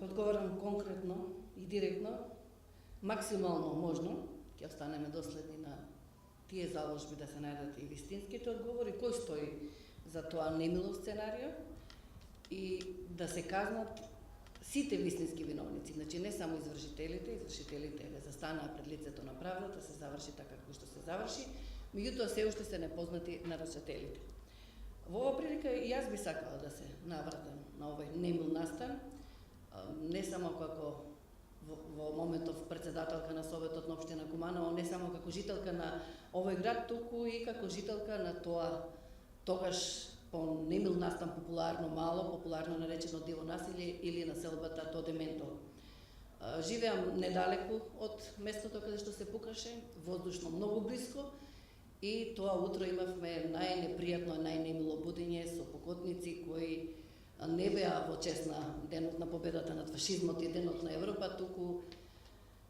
одговорам конкретно и директно, максимално можно, ќе останеме доследни на тие заложби да се најдат и вистинските одговори, кој стои за тоа немило сценарио и да се казнат сите вистински виновници, значи не само извршителите ве застанаа пред лицето на правдата, се заврши така како што се заврши, меѓутоа се уште се непознати нарушителите. Во ова прилика и јас би сакала да се навратам на овој немил настан, не само како во моментов председателка на Советот на општина Куманово, не само како жителка на овој град, туку и како жителка на тоа тогаш по немил настан популарно наречено Диво населје или населбата Тодементо. Живеам недалеку од местото каде што се пукаше, воздушно многу близко, и тоа утро имавме најнепријатно, најнемило будење со покотници кои не беа во чест на денот на победата над фашизмот и денот на Европа, туку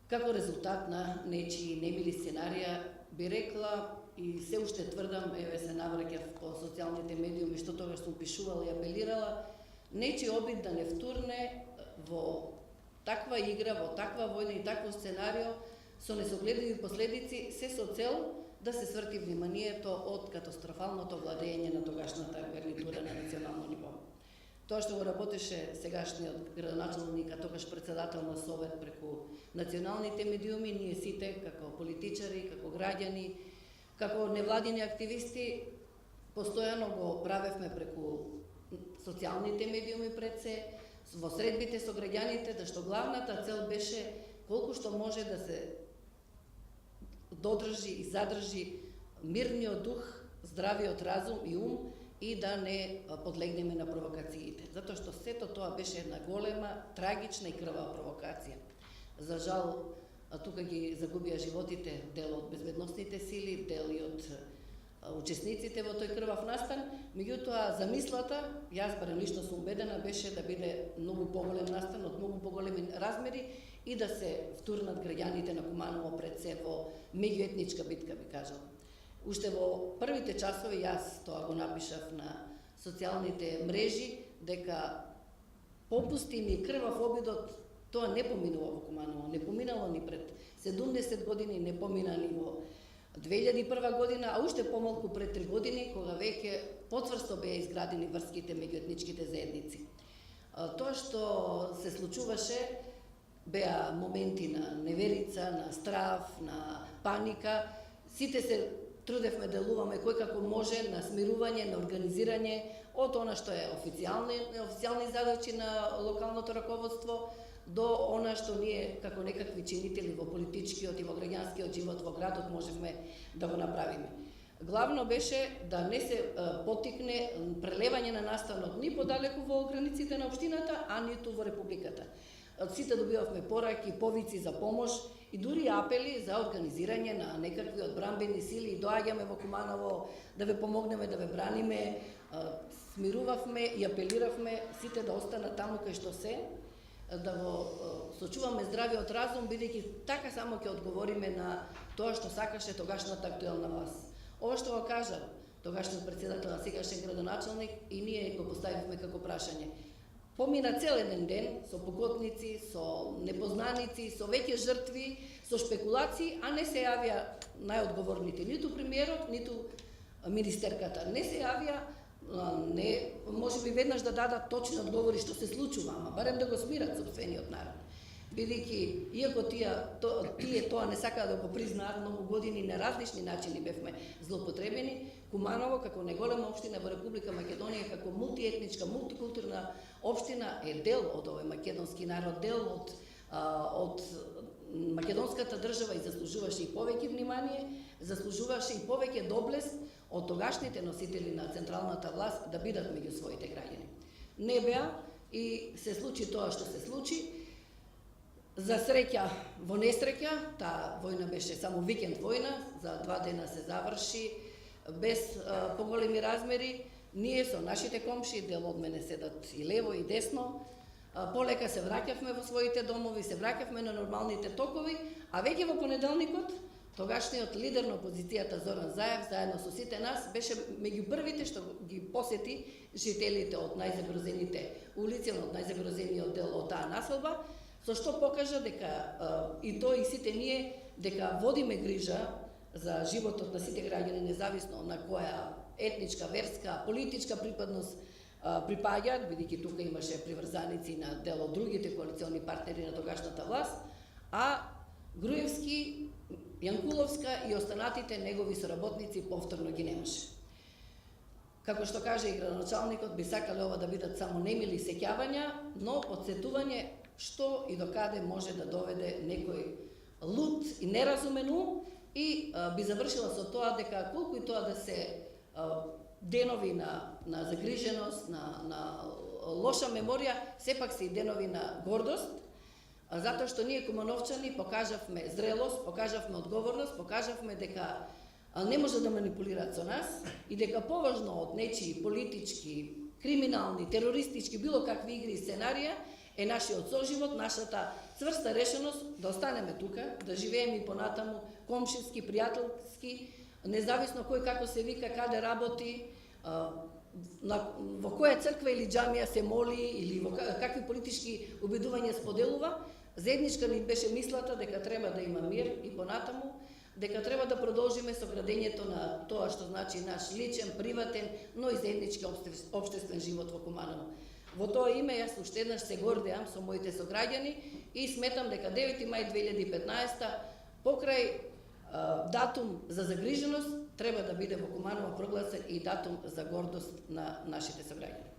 како резултат на нечии немили сценарија, би рекла и се уште тврдам, еве се навраќав по социјалните медиуми што тогаш сум пишувала и апелирала, нечи обид да не втурне во таква игра, во таква војна и такво сценарио со несогледливи последици, се со цел да се сврти вниманието од катастрофалното владење на тогашната гарнитура на национално ниво. Тоа што го работеше сегашниот градоначалник, а тогаш председател на Совет преку националните медиуми, ние сите како политичари, како граѓани, како невладини активисти, постојано го правевме преку социјалните медиуми пред се, во средбите со граѓаните, да што главната цел беше колку што може да се додржи и задржи мирниот дух, здравиот разум и ум и да не подлегнеме на провокациите. Затоа што сето тоа беше една голема, трагична и крвава провокација. За жал, тука ги загубија животите дел од безбедносните сили, дел и од учесниците во тој крвав настан, меѓутоа замислата, јас барем лично сум убедена, беше да биде многу поголем настан, од многу поголеми размери и да се втурнат граѓаните на Куманово пред се во меѓуетничка битка, би кажала. Уште во првите часови јас тоа го напишав на социјалните мрежи, дека попустим и крвав обидот, тоа не поминува во Куманово, не поминало ни пред 70 години, не помина ни во 2001 година, а уште помалку пред 3 години, кога веќе потврсто беа изградени врските меѓуетничките заедници. Тоа што се случуваше беа моменти на неверица, на страв, на паника. Сите се трудевме, делуваме кој како може на смирување, на организирање од она што е официјални задачи на локалното раководство до она што ние како некакви чинители во политичкиот и во граѓанскиот живот во градот можевме да го направиме. Главно беше да не се потикне прелевање на настанот ни подалеку во границите на општината, а ниту во републиката. Сите добивавме пораки, повици за помош и дури апели за организирање на некакви одбранбени сили и доаѓаме во Куманово да ве помогнеме, да ве браниме, смирувавме и апелиравме сите да останат таму кај што се, да го сочуваме здравиот разум, бидејќи така само ќе одговориме на тоа што сакаше тогашната актуелна власт. Ова што го кажа тогашниот председател, на сегашен градоначалник, и ние го поставивме како прашање. Помина цел еден ден со покотници, со непознаници, со веќе жртви, со шпекулации, а не се јавија најодговорните, ниту премиерот, ниту министерката. Не се јавија, не може би веднаш да дадат точни одговори што се случува, ама барем да го смират сопствениот народ. Бидејќи, иако тие тоа не сакаа да го признаат, многу години на различни начини бевме злоупотребени, Куманово како неголема општина во Република Македонија, како мултиетничка, мултикултурна општина е дел од овој македонски народ, дел од македонската држава и заслужуваше и повеќе внимание, заслужуваше и повеќе доблест од тогашните носители на централната власт да бидат меѓу своите граѓани. Не беа и се случи тоа што се случи. За среќа во несреќа, таа војна беше само викенд војна, за 2 дена се заврши без поголеми размери. Ние со нашите комши, дел од мене седат и лево и десно, полека се враќавме во своите домови, се враќавме на нормалните токови, а веќе во понеделникот тогашниот лидер на опозицијата Зоран Заев, заедно со сите нас, беше меѓу првите што ги посети жителите од најзагрозените улици, од најзагрозениот дел од таа населба, со што покажа дека и тој и сите ние дека водиме грижа за животот на сите граѓани, независно на која етничка, верска, политичка припадност припаѓаат, бидејќи тука имаше приврзаници на дел од другите коалициони партнери на тогашната власт, а Груевски, Јанкуловска и останатите негови соработници повторно ги немаше. Како што каже и градоначалникот, би сакале ова да бидат само немили сеќавања, но подсетување што и докаде може да доведе некој луд и неразумен ум, и би завршила со тоа дека колку и тоа да се денови на загриженост, на лоша меморија, сепак се и денови на гордост, затоа што ние кумановчани покажавме зрелост, покажавме одговорност, покажавме дека не може да манипулираат со нас и дека поважно од нечии политички, криминални, терористички, било какви игри и сценарија е нашиот соживот, нашата цврста решеност да останеме тука, да живееме и понатаму комшински, пријателски, независно кој како се вика, каде работи, во која црква или џамија се моли или во какви политички убедувања споделува. Заедничка ни беше мислата дека треба да има мир и понатаму, дека треба да продолжиме со градењето на тоа што значи наш личен, приватен, но и заеднички општествен живот во Куманово. Во тоа име јас уште еднаш се гордеам со моите сограѓани и сметам дека 9 мај 2015 покрај датум за загриженост треба да биде во Куманово прогласен и датум за гордост на нашите сограѓани.